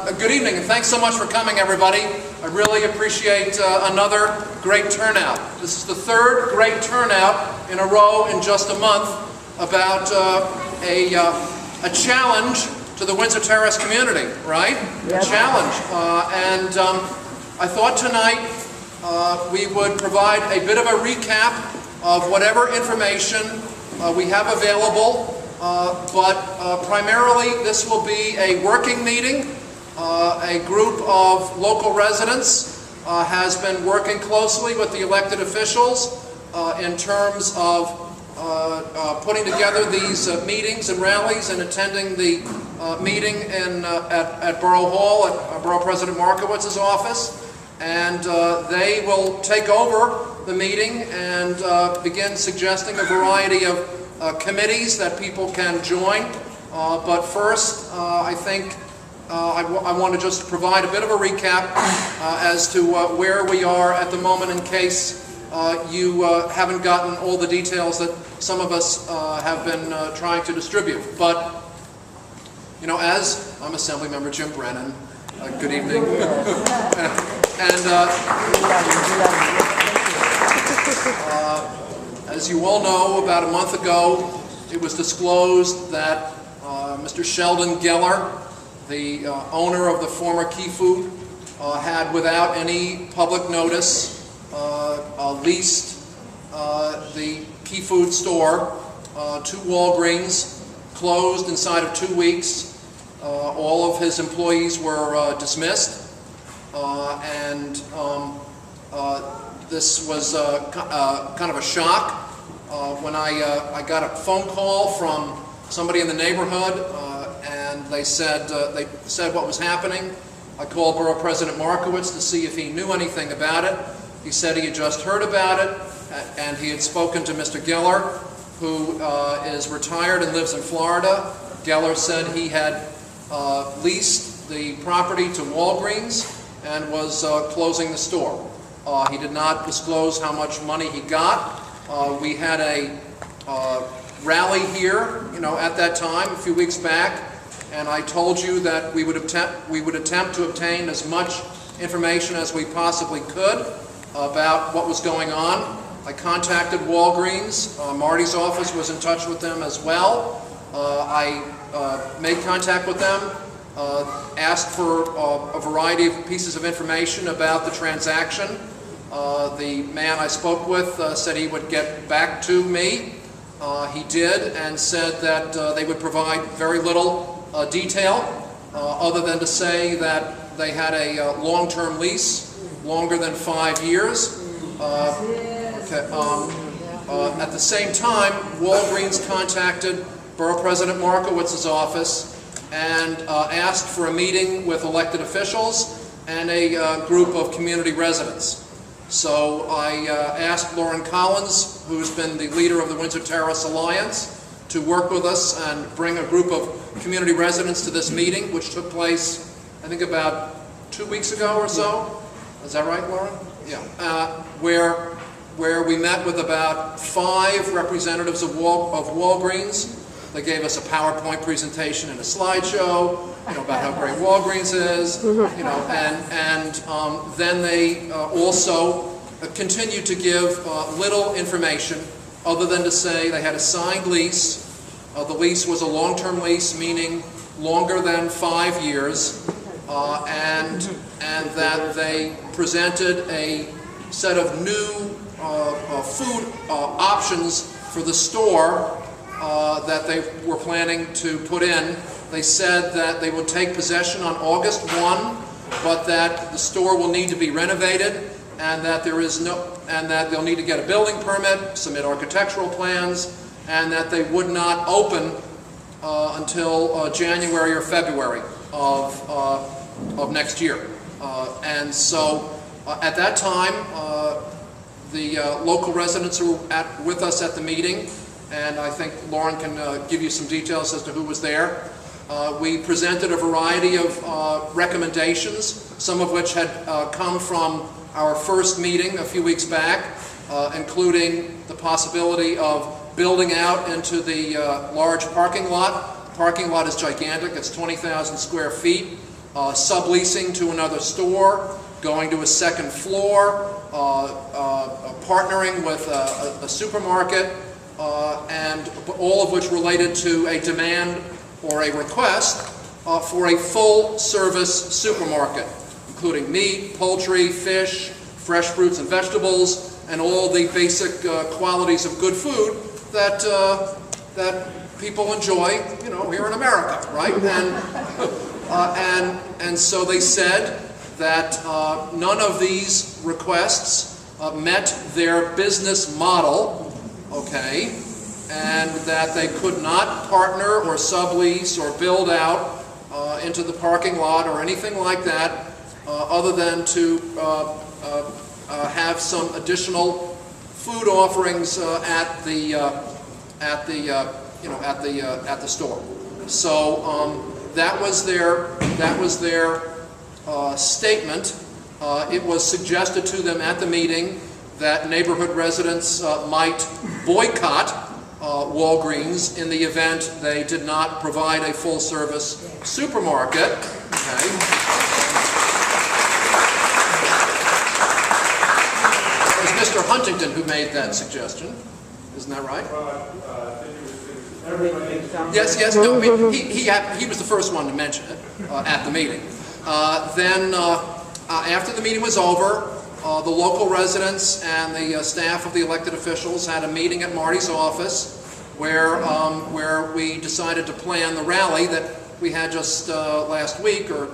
Good evening, and thanks so much for coming, everybody. I really appreciate another great turnout. This is the third great turnout in a row in just a month about a challenge to the Windsor Terrace community, right? Yes. A challenge. I thought tonight we would provide a bit of a recap of whatever information we have available, but primarily this will be a working meeting. A group of local residents has been working closely with the elected officials in terms of putting together these meetings and rallies and attending the meeting at Borough Hall at Borough President Markowitz's office. And they will take over the meeting and begin suggesting a variety of committees that people can join. But first, I think I want to just provide a bit of a recap as to where we are at the moment in case you haven't gotten all the details that some of us have been trying to distribute. But, you know, as I'm Assemblymember Jim Brennan, good evening. And as you all know, about a month ago, it was disclosed that Mr. Sheldon Geller, the owner of the former Key Food, had, without any public notice, leased the Key Food store to Walgreens, closed inside of 2 weeks. All of his employees were dismissed, and this was kind of a shock. When I got a phone call from somebody in the neighborhood, and they said what was happening. I called Borough President Markowitz to see if he knew anything about it. He said he had just heard about it, and he had spoken to Mr. Geller, who is retired and lives in Florida. Geller said he had leased the property to Walgreens and was closing the store. He did not disclose how much money he got. We had a rally here, you know, at that time, a few weeks back, and I told you that we would attempt to obtain as much information as we possibly could about what was going on. I contacted Walgreens. Marty's office was in touch with them as well. I made contact with them, asked for a variety of pieces of information about the transaction. The man I spoke with said he would get back to me. He did, and said that they would provide very little detail other than to say that they had a long-term lease, longer than 5 years. At the same time, Walgreens contacted Borough President Markowitz's office and asked for a meeting with elected officials and a group of community residents. So I asked Lauren Collins, who's been the leader of the Windsor Terrace Alliance, to work with us and bring a group of community residents to this meeting, which took place, I think, about 2 weeks ago or so. Is that right, Lauren? Yeah. Where we met with about 5 representatives of Walgreens. They gave us a PowerPoint presentation and a slideshow, you know, about how great Walgreens is, you know, and then they also continued to give little information other than to say they had a signed lease. The lease was a long-term lease, meaning longer than 5 years, and that they presented a set of new food options for the store that they were planning to put in. They said that they would take possession on August 1, but that the store will need to be renovated, and that they'll need to get a building permit, submit architectural plans, and that they would not open until January or February of next year. And so at that time, the local residents were with us at the meeting, and I think Lauren can give you some details as to who was there. We presented a variety of recommendations, some of which had come from our first meeting a few weeks back, including the possibility of building out into the large parking lot. The parking lot is gigantic. It's 20,000 square feet. subleasing to another store, going to a second floor, partnering with a supermarket, and all of which related to a demand or a request for a full-service supermarket, including meat, poultry, fish, fresh fruits and vegetables, and all the basic qualities of good food that that people enjoy, you know, here in America, right? And so they said that none of these requests met their business model, okay, and that they could not partner or sublease or build out into the parking lot or anything like that, other than to have some additional food offerings at the store. So that was their statement. It was suggested to them at the meeting that neighborhood residents might boycott Walgreens in the event they did not provide a full-service supermarket. Okay. It was Mr. Huntington who made that suggestion. Isn't that right? Yes, yes. No, he was the first one to mention it at the meeting. Then, after the meeting was over, the local residents and the staff of the elected officials had a meeting at Marty's office where we decided to plan the rally that we had just last week, or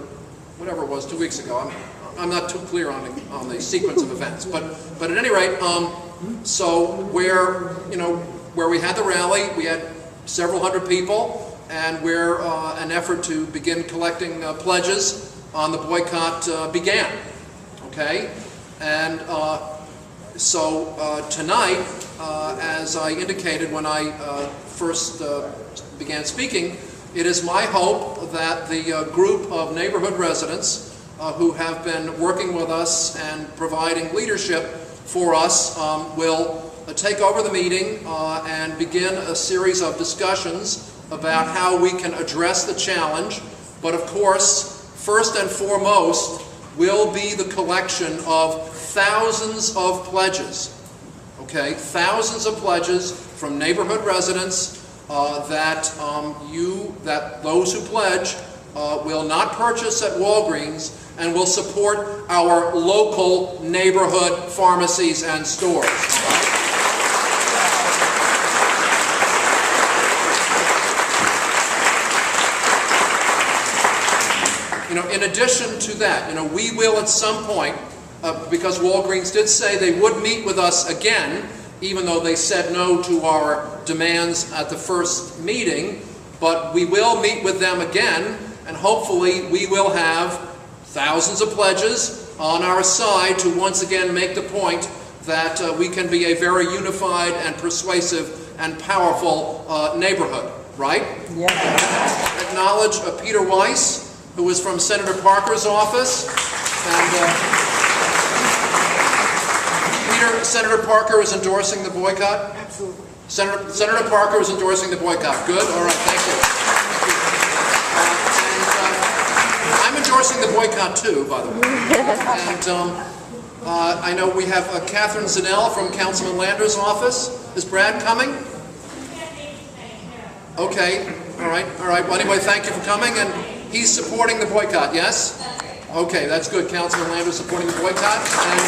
whatever it was, 2 weeks ago. I'm not too clear on the sequence of events, but at any rate, so where we had the rally, we had several hundred people, and where an effort to begin collecting pledges on the boycott began. Okay, and so tonight, as I indicated when I first began speaking, it is my hope that the group of neighborhood residents who have been working with us and providing leadership for us will take over the meeting and begin a series of discussions about how we can address the challenge. But of course, first and foremost will be the collection of thousands of pledges. Okay, thousands of pledges from neighborhood residents that those who pledge will not purchase at Walgreens and will support our local neighborhood pharmacies and stores. You know, in addition to that, you know, we will at some point, because Walgreens did say they would meet with us again, even though they said no to our demands at the first meeting, but we will meet with them again, and hopefully we will have thousands of pledges on our side to once again make the point that we can be a very unified and persuasive and powerful neighborhood, right? Yeah. Acknowledge Peter Weiss, who is from Senator Parker's office. And Senator Parker is endorsing the boycott? Absolutely. Senator Parker is endorsing the boycott. Good? All right, thank you. I'm endorsing the boycott too, by the way. And I know we have Catherine Zanell from Councilman Lander's office. Is Brad coming? Okay, all right. Well, anyway, thank you for coming. And he's supporting the boycott, yes? Okay, that's good. Councilman Lander's supporting the boycott. And